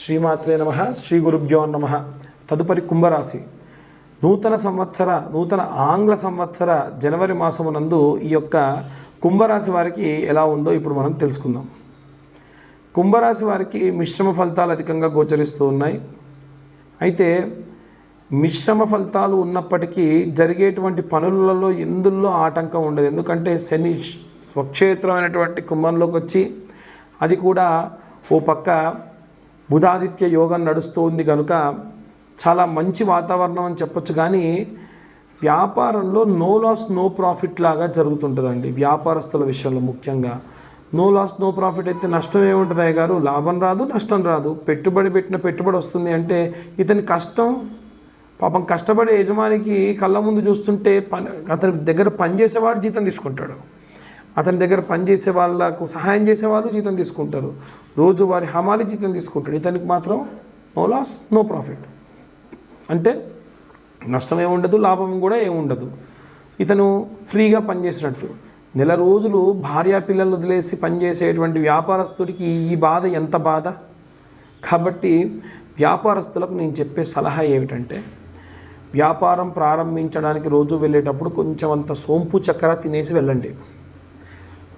శ్రీమాత్రే నమః, శ్రీ గురుభ్యో నమః. తదుపరి కుంభరాశి. నూతన ఆంగ్ల సంవత్సర జనవరి మాసమునందు ఈ యొక్క కుంభరాశి వారికి ఎలా ఉందో ఇప్పుడు మనం తెలుసుకుందాం. కుంభరాశి వారికి మిశ్రమ ఫలితాలు అధికంగా గోచరిస్తూ ఉన్నాయి. అయితే మిశ్రమ ఫలితాలు ఉన్నప్పటికీ జరిగేటువంటి పనులలో ఎందుల్లో ఆటంకం ఉండదు. ఎందుకంటే శని స్వక్షేత్రమైనటువంటి కుంభంలోకి వచ్చి అది కూడా ఓ పక్క బుధాదిత్య యోగం నడుస్తూ ఉంది కనుక చాలా మంచి వాతావరణం అని చెప్పొచ్చు. కానీ వ్యాపారంలో నో లాస్ నో ప్రాఫిట్ లాగా జరుగుతుంటుందండి. వ్యాపారస్తుల విషయంలో ముఖ్యంగా నో లాస్ నో ప్రాఫిట్ అయితే నష్టం ఏముంటుంది అయ్య గారు? లాభం రాదు, నష్టం రాదు. పెట్టిన పెట్టుబడి వస్తుంది అంటే ఇతని కష్టం పాపం కష్టపడే యజమానికి కళ్ళ ముందు చూస్తుంటే అతని దగ్గర పనిచేసేవాడు జీతం తీసుకుంటాడు, అతని దగ్గర పనిచేసే వాళ్ళకు సహాయం చేసేవాళ్ళు జీతం తీసుకుంటారు, రోజువారి హమాలి జీతం తీసుకుంటాడు. ఇతనికి మాత్రం నో లాస్ నో ప్రాఫిట్ అంటే నష్టం ఏముండదు, లాభం కూడా ఏముండదు. ఇతను ఫ్రీగా పనిచేసినట్టు. నెల రోజులు భార్యా పిల్లలను వదిలేసి పనిచేసేటువంటి వ్యాపారస్తుడికి ఈ బాధ ఎంత బాధ. కాబట్టి వ్యాపారస్తులకు నేను చెప్పే సలహా ఏమిటంటే, వ్యాపారం ప్రారంభించడానికి రోజు వెళ్ళేటప్పుడు కొంచెం అంత సోంపు చక్కెర తినేసి వెళ్ళండి.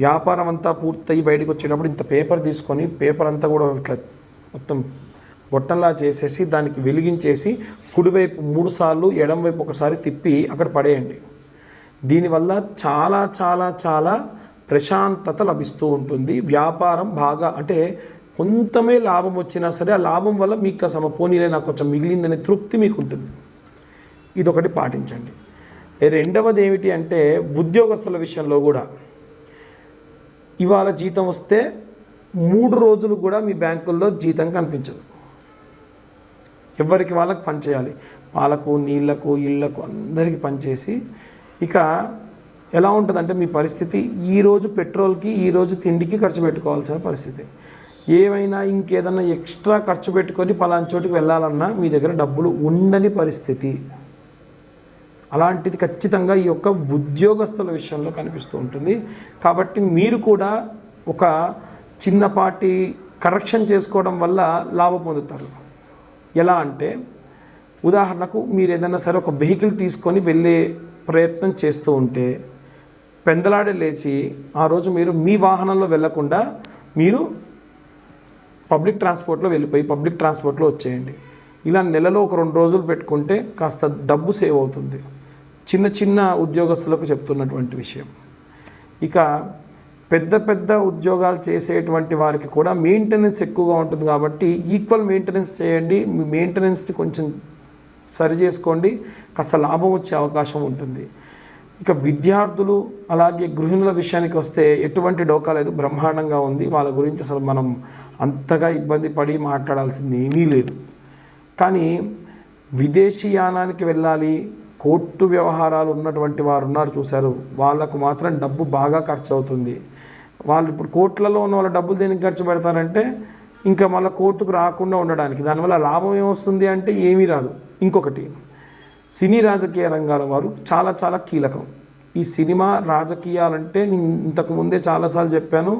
వ్యాపారం అంతా పూర్తయి బయటకు వచ్చేటప్పుడు ఇంత పేపర్ తీసుకొని పేపర్ అంతా కూడా ఇట్లా మొత్తం గొట్టంలా చేసేసి దానికి వెలిగించేసి కుడివైపు 3 సార్లు ఎడంవైపు ఒకసారి తిప్పి అక్కడ పడేయండి. దీనివల్ల చాలా చాలా చాలా ప్రశాంతత లభిస్తూ ఉంటుంది. వ్యాపారం బాగా అంటే కొంతమే లాభం వచ్చినా సరే ఆ లాభం వల్ల మీకు అసలు పోనీలే నాకు కొంచెం మిగిలిందనే తృప్తి మీకు ఉంటుంది. ఇదొకటి పాటించండి. రెండవది ఏమిటి అంటే ఉద్యోగస్తుల విషయంలో కూడా ఇవాళ జీతం వస్తే 3 రోజులు కూడా మీ బ్యాంకుల్లో జీతం కనిపించదు. ఎవరికి వాళ్ళకి పనిచేయాలి, వాళ్ళకు నీళ్లకు ఇళ్లకు అందరికీ పనిచేసి ఇక ఎలా ఉంటుందంటే మీ పరిస్థితి ఈరోజు పెట్రోల్కి ఈరోజు తిండికి ఖర్చు పెట్టుకోవాల్సిన పరిస్థితి. ఏమైనా ఇంకేదన్నా ఎక్స్ట్రా ఖర్చు పెట్టుకొని పలానా చోటుకి వెళ్ళాలన్నా మీ దగ్గర డబ్బులు ఉండని పరిస్థితి. అలాంటిది ఖచ్చితంగా ఈ యొక్క ఉద్యోగస్తుల విషయంలో కనిపిస్తూ ఉంటుంది. కాబట్టి మీరు కూడా ఒక చిన్నపాటి కరెక్షన్ చేసుకోవడం వల్ల లాభం పొందుతారు. ఎలా అంటే ఉదాహరణకు మీరు ఏదైనా సరే ఒక వెహికల్ తీసుకొని వెళ్ళే ప్రయత్నం చేస్తూ ఉంటే పెందలాడే లేచి ఆ రోజు మీరు మీ వాహనంలో వెళ్ళకుండా మీరు పబ్లిక్ ట్రాన్స్పోర్ట్లో వెళ్ళిపోయి పబ్లిక్ ట్రాన్స్పోర్ట్లో వచ్చేయండి. ఇలా నెలలో ఒక 2 రోజులు పెట్టుకుంటే కాస్త డబ్బు సేవ్ అవుతుంది. చిన్న ఉద్యోగస్తులకు చెప్తున్నటువంటి విషయం. ఇక పెద్ద ఉద్యోగాలు చేసేటువంటి వారికి కూడా మెయింటెనెన్స్ ఎక్కువగా ఉంటుంది కాబట్టి ఈక్వల్ మెయింటెనెన్స్ చేయండి. మీ మెయింటెనెన్స్ని కొంచెం సరి చేసుకోండి, కాస్త లాభం వచ్చే అవకాశం ఉంటుంది. ఇక విద్యార్థులు అలాగే గృహిణుల విషయానికి వస్తే ఎటువంటి డోకా లేదు, బ్రహ్మాండంగా ఉంది. వాళ్ళ గురించి అసలు మనం అంతగా ఇబ్బంది పడి మాట్లాడాల్సింది ఏమీ లేదు. కానీ విదేశీయానానికి వెళ్ళాలి, కోర్టు వ్యవహారాలు ఉన్నటువంటి వారు ఉన్నారు చూశారు, వాళ్ళకు మాత్రం డబ్బు బాగా ఖర్చు అవుతుంది. వాళ్ళు ఇప్పుడు కోర్టులలో ఉన్న వాళ్ళ డబ్బులు దేనికి ఖర్చు పెడతారంటే ఇంకా మళ్ళీ కోర్టుకు రాకుండా ఉండడానికి. దానివల్ల లాభం ఏమొస్తుంది అంటే ఏమీ రాదు. ఇంకొకటి సినీ రాజకీయ రంగాల వారు చాలా చాలా కీలకం. ఈ సినిమా రాజకీయాలంటే నేను ఇంతకుముందే చాలాసార్లు చెప్పాను,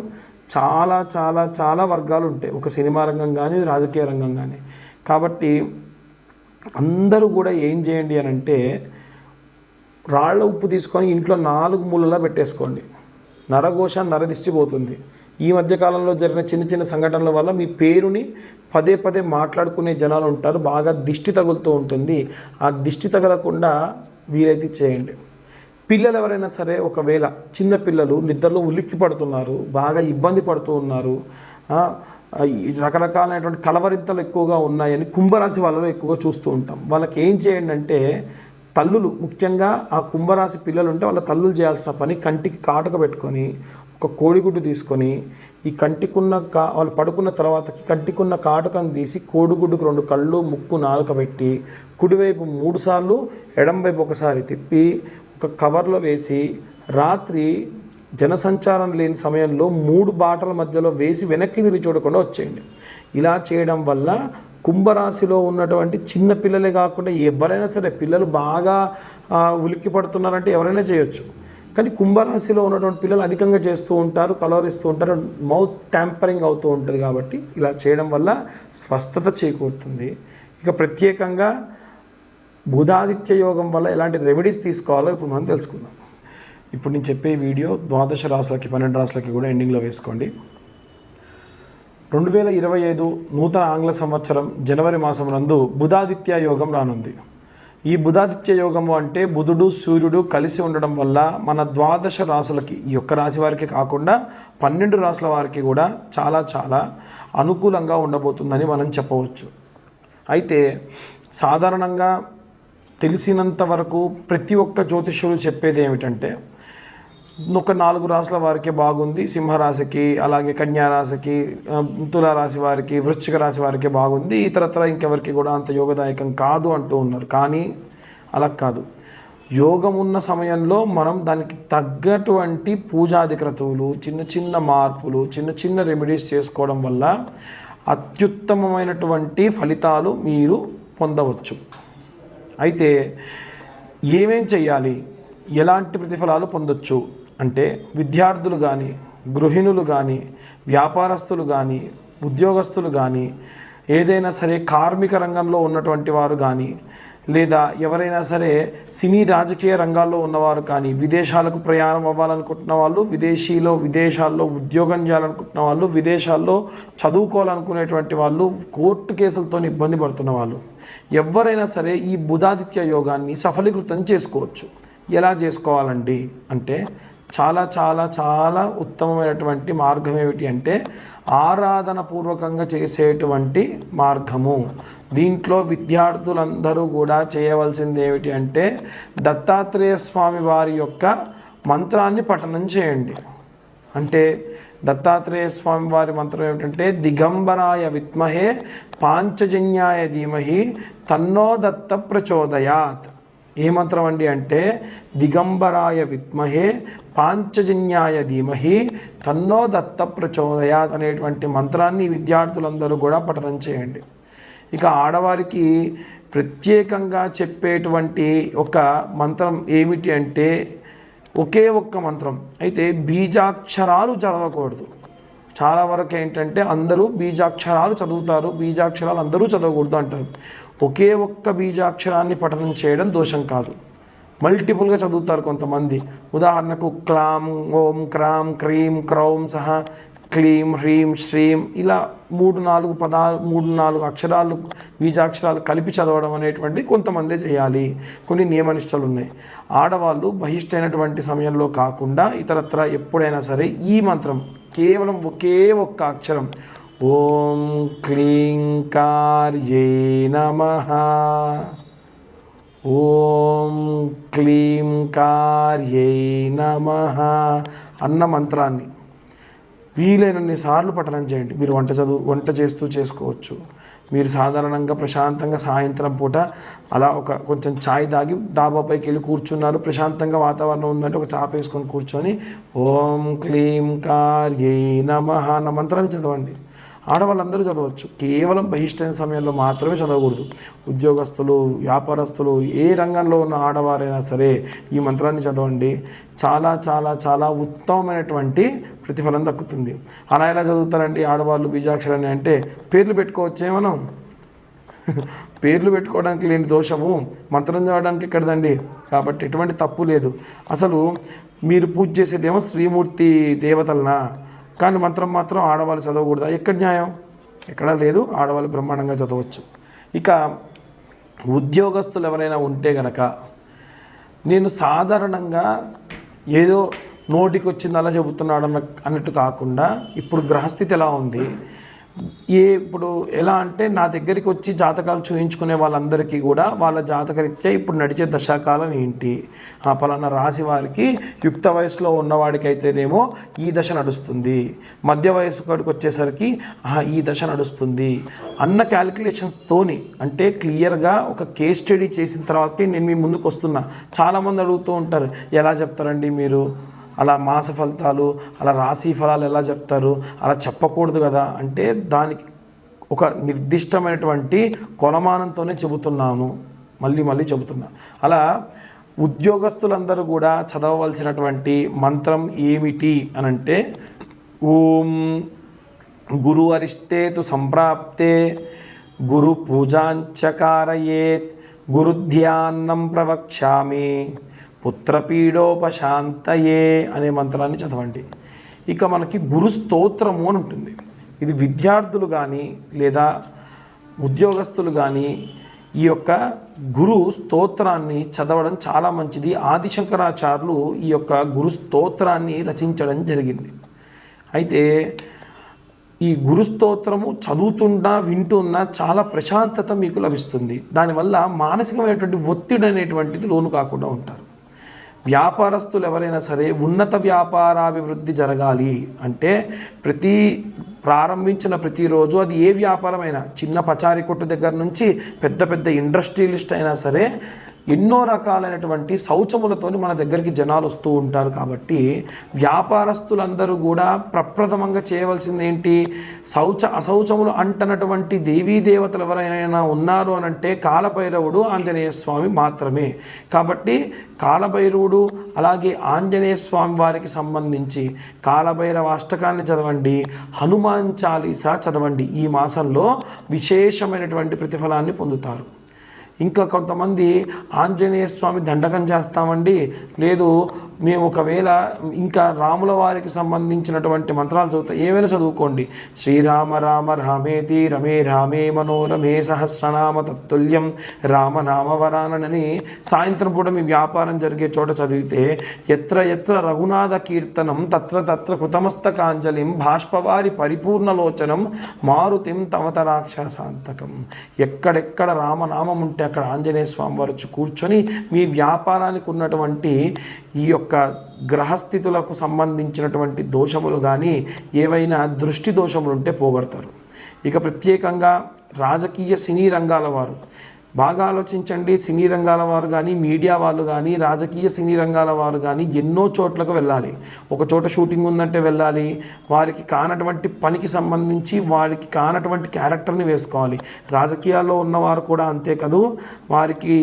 చాలా చాలా చాలా వర్గాలు ఉంటాయి ఒక సినిమా రంగం కానీ రాజకీయ రంగం కానీ. కాబట్టి అందరూ కూడా ఏం చేయండి అని అంటే రాళ్ల ఉప్పు తీసుకొని ఇంట్లో 4 మూలలా పెట్టేసుకోండి. నరఘోష నరదిష్టి పోతుంది. ఈ మధ్యకాలంలో జరిగిన చిన్న సంఘటనల వల్ల మీ పేరుని పదే మాట్లాడుకునే జనాలు ఉంటారు, బాగా దిష్టి తగులుతూ ఉంటుంది. ఆ దిష్టి తగలకుండా వీలైతే చేయండి. పిల్లలు ఎవరైనా సరే ఒకవేళ చిన్న పిల్లలు నిద్రలో ఉలిక్కి పడుతున్నారు, బాగా ఇబ్బంది పడుతూ ఉన్నారు, రకరకాలైనటువంటి కలవరింతలు ఎక్కువగా ఉన్నాయని కుంభరాశి వాళ్ళలో ఎక్కువగా చూస్తూ ఉంటాం. వాళ్ళకి ఏం చేయండి అంటే తల్లులు ముఖ్యంగా ఆ కుంభరాశి పిల్లలు ఉంటే వాళ్ళ తల్లులు చేయాల్సిన పని కంటికి కాటుక పెట్టుకొని ఒక కోడిగుడ్డు తీసుకొని ఈ కంటికున్న వాళ్ళు పడుకున్న తర్వాతకి కంటికున్న కాటుకను తీసి కోడిగుడ్డుకు 2 కళ్ళు ముక్కు నాలుక పెట్టి కుడివైపు 3 సార్లు ఎడంవైపు ఒకసారి తిప్పి ఒక కవర్లో వేసి రాత్రి జనసంచారం లేని సమయంలో 3 బాటల మధ్యలో వేసి వెనక్కి తిరిగి చూడకుండా వచ్చేయండి. ఇలా చేయడం వల్ల కుంభరాశిలో ఉన్నటువంటి చిన్న పిల్లలే కాకుండా ఎవరైనా సరే పిల్లలు బాగా ఉలిక్కి పడుతున్నారంటే ఎవరైనా చేయొచ్చు. కానీ కుంభరాశిలో ఉన్నటువంటి పిల్లలు అధికంగా చేస్తూ ఉంటారు, కలవరిస్తూ ఉంటారు, మౌత్ ట్యాంపరింగ్ అవుతూ ఉంటుంది. కాబట్టి ఇలా చేయడం వల్ల స్వస్థత చేకూరుతుంది. ఇక ప్రత్యేకంగా బుధాదిత్య యోగం వల్ల ఎలాంటి రెమెడీస్ తీసుకోవాలో ఇప్పుడు మనం తెలుసుకుందాం. ఇప్పుడు నేను చెప్పే వీడియో 12 రాశులకి 12 రాశులకి కూడా ఎండింగ్లో వేసుకోండి. 2025 నూతన ఆంగ్ల సంవత్సరం జనవరి మాసం నందు బుధాదిత్య యోగం రానుంది. ఈ బుధాదిత్య యోగము అంటే బుధుడు సూర్యుడు కలిసి ఉండడం వల్ల మన 12 రాశులకి, ఈ ఒక్క రాశి వారికి కాకుండా 12 రాశుల వారికి కూడా చాలా చాలా అనుకూలంగా ఉండబోతుందని మనం చెప్పవచ్చు. అయితే సాధారణంగా తెలిసినంత వరకు ప్రతి ఒక్క జ్యోతిష్యులు చెప్పేది ఏమిటంటే ఒక 4 రాశుల వారికి బాగుంది, సింహరాశికి, అలాగే కన్యారాశికి, తులారాశి వారికి, వృశ్చిక రాశి వారికి బాగుంది, ఇతరత్ర ఇంకెవరికి కూడా అంత యోగదాయకం కాదు అంటూ ఉన్నారు. కానీ అలా కాదు. యోగం ఉన్న సమయంలో మనం దానికి తగ్గటువంటి పూజాది క్రతువులు, చిన్న చిన్న మార్పులు, చిన్న చిన్న రెమెడీస్ చేసుకోవడం వల్ల అత్యుత్తమమైనటువంటి ఫలితాలు మీరు పొందవచ్చు. అయితే ఏమేం చేయాలి, ఎలాంటి ప్రతిఫలాలు పొందొచ్చు అంటే విద్యార్థులు కానీ, గృహిణులు కానీ, వ్యాపారస్తులు కానీ, ఉద్యోగస్తులు కానీ, ఏదైనా సరే కార్మిక రంగంలో ఉన్నటువంటి వారు కానీ, లేదా ఎవరైనా సరే సినీ రాజకీయ రంగాల్లో ఉన్నవారు కానీ, విదేశాలకు ప్రయాణం అవ్వాలనుకుంటున్న వాళ్ళు, విదేశాల్లో ఉద్యోగం చేయాలనుకుంటున్న వాళ్ళు, విదేశాల్లో చదువుకోవాలనుకునేటువంటి వాళ్ళు, కోర్టు కేసులతో ఇబ్బంది పడుతున్న వాళ్ళు, ఎవరైనా సరే ఈ బుధాదిత్య యోగాన్ని సఫలీకృతం చేసుకోవచ్చు. ఎలా చేసుకోవాలండి అంటే చాలా చాలా చాలా ఉత్తమమైనటువంటి మార్గం ఏమిటి అంటే ఆరాధన పూర్వకంగా చేసేటువంటి మార్గము. దీంట్లో విద్యార్థులందరూ కూడా చేయవలసింది ఏమిటి అంటే దత్తాత్రేయ స్వామి వారి యొక్క మంత్రాన్ని పఠనం చేయండి. అంటే దత్తాత్రేయ స్వామి వారి మంత్రం ఏమిటంటే దిగంబరాయ విద్మహే పాంచజన్యాయ ధీమహి తన్నో దత్త ప్రచోదయాత్. ఏ మంత్రం అండి అంటే దిగంబరాయ విద్మహే పాంచజన్యాయ ధీమహి తన్నో దత్త ప్రచోదయాత్ అనేటువంటి మంత్రాన్ని విద్యార్థులందరూ కూడా పఠనం చేయండి. ఇక ఆడవారికి ప్రత్యేకంగా చెప్పేటువంటి ఒక మంత్రం ఏమిటి అంటే ఒకే ఒక్క మంత్రం. అయితే బీజాక్షరాలు చదవకూడదు. చాలా వరకు ఏంటంటే అందరూ బీజాక్షరాలు చదువుతారు, బీజాక్షరాలు అందరూ చదవకూడదు అంటారు. ఒకే ఒక్క బీజాక్షరాన్ని పఠనం చేయడం దోషం కాదు. మల్టిపుల్గా చదువుతారు కొంతమంది. ఉదాహరణకు క్లాం, ఓం, క్రాం, క్రీం, క్రౌం సహా క్లీం, హ్రీం, శ్రీం ఇలా 3-4 అక్షరాలు బీజాక్షరాలు కలిపి చదవడం అనేటువంటి కొంతమందే చేయాలి. కొన్ని నియమనిష్టలు ఉన్నాయి. ఆడవాళ్ళు బహిష్టైనటువంటి సమయంలో కాకుండా ఇతరత్ర ఎప్పుడైనా సరే ఈ మంత్రం కేవలం ఒకే ఒక్క అక్షరం ఓం క్లీం కార్యే నమః, ఓం క్లీం కార్యే నమః అన్న మంత్రాన్ని వీలైనన్ని సార్లు పఠనం చేయండి. మీరు వంట చేస్తూ చేసుకోవచ్చు. మీరు సాధారణంగా ప్రశాంతంగా సాయంత్రం పూట అలా కొంచెం ఛాయ్ తాగి డాబాపైకి వెళ్ళి కూర్చున్నారు, ప్రశాంతంగా వాతావరణం ఉందంటే ఒక చాప వేసుకొని కూర్చొని ఓం క్లీం కార్యే నమః అన్న మంత్రాన్ని చదవండి. ఆడవాళ్ళందరూ చదవచ్చు. కేవలం బహిష్టైన సమయంలో మాత్రమే చదవకూడదు. ఉద్యోగస్తులు, వ్యాపారస్తులు, ఏ రంగంలో ఉన్న ఆడవారైనా సరే ఈ మంత్రాన్ని చదవండి. చాలా చాలా చాలా ఉత్తమమైనటువంటి ప్రతిఫలం దక్కుతుంది. అలా ఎలా చదువుతారండి ఆడవాళ్ళు బీజాక్షరాన్ని అంటే పేర్లు పెట్టుకోవచ్చే మనం. పేర్లు పెట్టుకోవడానికి లేని దోషము మంత్రం చదవడానికి ఎక్కడదండి. కాబట్టి ఎటువంటి తప్పు లేదు. అసలు మీరు పూజ చేసేదేమో శ్రీమూర్తి దేవతలనా, కానీ మంత్రం మాత్రం ఆడవాళ్ళు చదవకూడదా? ఎక్కడ న్యాయం? ఎక్కడా లేదు. ఆడవాళ్ళు బ్రహ్మాండంగా చదవచ్చు. ఇక ఉద్యోగస్తులు ఎవరైనా ఉంటే గనక నేను సాధారణంగా ఏదో నోటికి వచ్చింది అలా చెబుతున్నాడు అన్నట్టు కాకుండా ఇప్పుడు గ్రహస్థితి ఎలా ఉంది, ఇప్పుడు ఎలా అంటే నా దగ్గరికి వచ్చి జాతకాలు చూయించుకునే వాళ్ళందరికీ కూడా వాళ్ళ జాతకరీత్యా ఇప్పుడు నడిచే దశాకాలం ఏంటి, పలానా రాశి వారికి యుక్త వయసులో ఉన్నవాడికైతేనేమో ఈ దశ నడుస్తుంది, మధ్య వయసు కాడికి వచ్చేసరికి ఈ దశ నడుస్తుంది అన్న క్యాలిక్యులేషన్స్తోని, అంటే క్లియర్గా ఒక కేస్ స్టడీ చేసిన తర్వాతకి నేను మీ ముందుకు వస్తున్నా. చాలామంది అడుగుతూ ఉంటారు, ఎలా చెప్తారండి మీరు అలా మాస ఫలితాలు, అలా రాశి ఫలాలు ఎలా చెప్తారు, అలా చెప్పకూడదు కదా అంటే దానికి ఒక నిర్దిష్టమైనటువంటి కొలమానంతోనే చెబుతున్నాను, మళ్ళీ చెబుతున్నా. అలా ఉద్యోగస్తులందరూ కూడా చదవవలసినటువంటి మంత్రం ఏమిటి అనంటే ఓం గురు అరిష్టేతు సంప్రాప్తే గురు పూజాంచకారయేత్ గురుధ్యాన్నం ప్రవక్ష్యామి పుత్రపీడోపశాంతయే అనే మంత్రాన్ని చదవండి. ఇక మనకి గురు స్తోత్రము అని ఉంటుంది. ఇది విద్యార్థులు కానీ లేదా ఉద్యోగస్తులు కానీ ఈ యొక్క గురు స్తోత్రాన్ని చదవడం చాలా మంచిది. ఆదిశంకరాచార్యులు ఈ యొక్క గురు స్తోత్రాన్ని రచించడం జరిగింది. అయితే ఈ గురు స్తోత్రము చదువుతున్నా వింటున్నా చాలా ప్రశాంతత మీకు లభిస్తుంది. దానివల్ల మానసికమైనటువంటి ఒత్తిడి అనేటువంటిది లోను కాకుండా ఉంటారు. వ్యాపారస్తులు ఎవరైనా సరే ఉన్నత వ్యాపారాభివృద్ధి జరగాలి అంటే ప్రారంభించిన ప్రతిరోజు అది ఏ వ్యాపారమైనా చిన్న పచారీ కొట్టు దగ్గర నుంచి పెద్ద పెద్ద ఇండస్ట్రియలిస్ట్ అయినా సరే ఎన్నో రకాలైనటువంటి శౌచములతోని మన దగ్గరికి జనాలు వస్తూ ఉంటారు. కాబట్టి వ్యాపారస్తులందరూ కూడా ప్రప్రథమంగా చేయవలసింది ఏంటి, అశౌచములు అంటనటువంటి దేవీ దేవతలు ఎవరైనా ఉన్నారు అనంటే కాలభైరవుడు, ఆంజనేయ స్వామి మాత్రమే. కాబట్టి కాలభైరవుడు అలాగే ఆంజనేయ స్వామి వారికి సంబంధించి కాలభైరవ అష్టకాన్ని చదవండి, హనుమాన్ చాలీసా చదవండి. ఈ మాసంలో విశేషమైనటువంటి ప్రతిఫలాన్ని పొందుతారు. ఇంకా కొంతమంది ఆంజనేయ స్వామి దండకం చేస్తామండి, లేదు మేము ఒకవేళ ఇంకా రాముల వారికి సంబంధించినటువంటి మంత్రాలు చదువుతాం, ఏమైనా చదువుకోండి. శ్రీరామ రామ రామేతి రమే రామే మనోరమే సహస్రనామ తత్తుల్యం రామనామవరానని సాయంత్రం పూట మీ వ్యాపారం జరిగే చోట చదివితే ఎత్ర ఎత్ర రఘునాథ కీర్తనం తత్ర తత్ర కృతమస్తకాంజలిం బాష్పవారి పరిపూర్ణలోచనం మారుతిం తమత రాక్షసాంతకం. ఎక్కడెక్కడ రామనామం ఉంటే అక్కడ ఆంజనేయ స్వామి వారు కూర్చొని మీ వ్యాపారానికి ఉన్నటువంటి ఈ యొక్క గ్రహస్థితులకు సంబంధించినటువంటి దోషములు కానీ ఏవైనా దృష్టి దోషములు ఉంటే పోగొడతారు. ఇక ప్రత్యేకంగా రాజకీయ సినీ రంగాల వారు బాగా ఆలోచించండి. సినీ రంగాల వారు కానీ మీడియా వాళ్ళు కానీ రాజకీయ సినీ రంగాల వారు కానీ ఎన్నో చోట్లకు వెళ్ళాలి. ఒక చోట షూటింగ్ ఉందంటే వెళ్ళాలి, వారికి కానటువంటి పనికి సంబంధించి వారికి కానటువంటి క్యారెక్టర్ని వేసుకోవాలి. రాజకీయాల్లో ఉన్నవారు కూడా అంతే కదూ, వారికి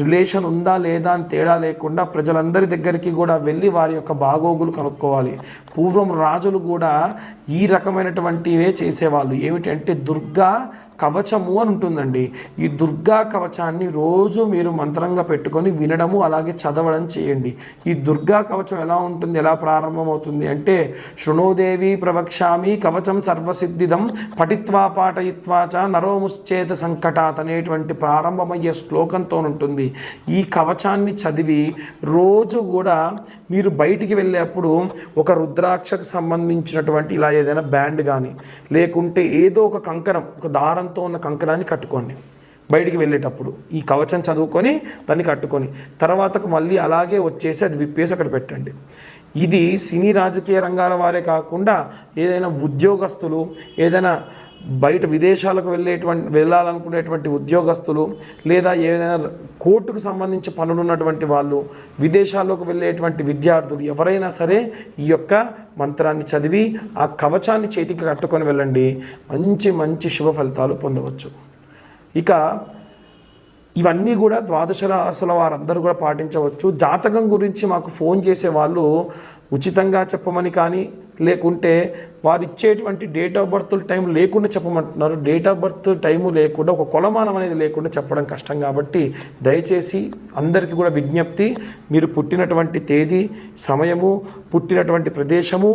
రిలేషన్ ఉందా లేదా అని తేడా లేకుండా ప్రజలందరి దగ్గరికి కూడా వెళ్ళి వారి యొక్క బాగోగులు కనుక్కోవాలి. పూర్వం రాజులు కూడా ఈ రకమైనటువంటివే చేసేవాళ్ళు. ఏమిటంటే దుర్గా కవచము అని ఉంటుందండి. ఈ దుర్గా కవచాన్ని రోజు మీరు మంత్రంగా పెట్టుకొని వినడము అలాగే చదవడం చేయండి. ఈ దుర్గా కవచం ఎలా ఉంటుంది, ఎలా ప్రారంభమవుతుంది అంటే శృణోదేవి ప్రవక్ష్యామి కవచం సర్వసిద్ధిదం పఠిత్వా పాఠయిత్వా చ నరోముశ్చేత సంకటాత్ అనేటువంటి ప్రారంభమయ్యే శ్లోకంతో ఉంటుంది. ఈ కవచాన్ని చదివి రోజు కూడా మీరు బయటికి వెళ్ళేప్పుడు ఒక రుద్రాక్షకు సంబంధించినటువంటి ఇలా ఏదైనా బ్యాండ్ కానీ లేకుంటే ఏదో ఒక కంకణం, ఒక దారంతో ఉన్న కంకణాన్ని కట్టుకోండి. బయటికి వెళ్ళేటప్పుడు ఈ కవచం చదువుకొని దాన్ని కట్టుకొని తర్వాతకు మళ్ళీ అలాగే వచ్చేసి అది విప్పేసి అక్కడ పెట్టండి. ఇది సినీ రాజకీయ రంగాల వారే కాకుండా ఏదైనా ఉద్యోగస్తులు, ఏదైనా బయట విదేశాలకు వెళ్ళాలనుకునేటువంటి ఉద్యోగస్తులు, లేదా ఏదైనా కోర్టుకు సంబంధించి పనులు ఉన్నటువంటి వాళ్ళు, విదేశాల్లోకి వెళ్ళేటువంటి విద్యార్థులు ఎవరైనా సరే ఈ యొక్క మంత్రాన్ని చదివి ఆ కవచాన్ని చేతికి కట్టుకొని వెళ్ళండి. మంచి మంచి శుభ ఫలితాలు పొందవచ్చు. ఇక ఇవన్నీ కూడా ద్వాదశ రాశుల వారందరూ కూడా పాటించవచ్చు. జాతకం గురించి మాకు ఫోన్ చేసే వాళ్ళు ఉచితంగా చెప్పమని కానీ లేకుంటే వారు ఇచ్చేటువంటి డేట్ ఆఫ్ బర్త్ టైం లేకుండా చెప్పమంటున్నారు. డేట్ ఆఫ్ బర్త్ టైము లేకుండా ఒక కొలమానం అనేది లేకుండా చెప్పడం కష్టం. కాబట్టి దయచేసి అందరికీ కూడా విజ్ఞప్తి, మీరు పుట్టినటువంటి తేదీ, సమయము, పుట్టినటువంటి ప్రదేశము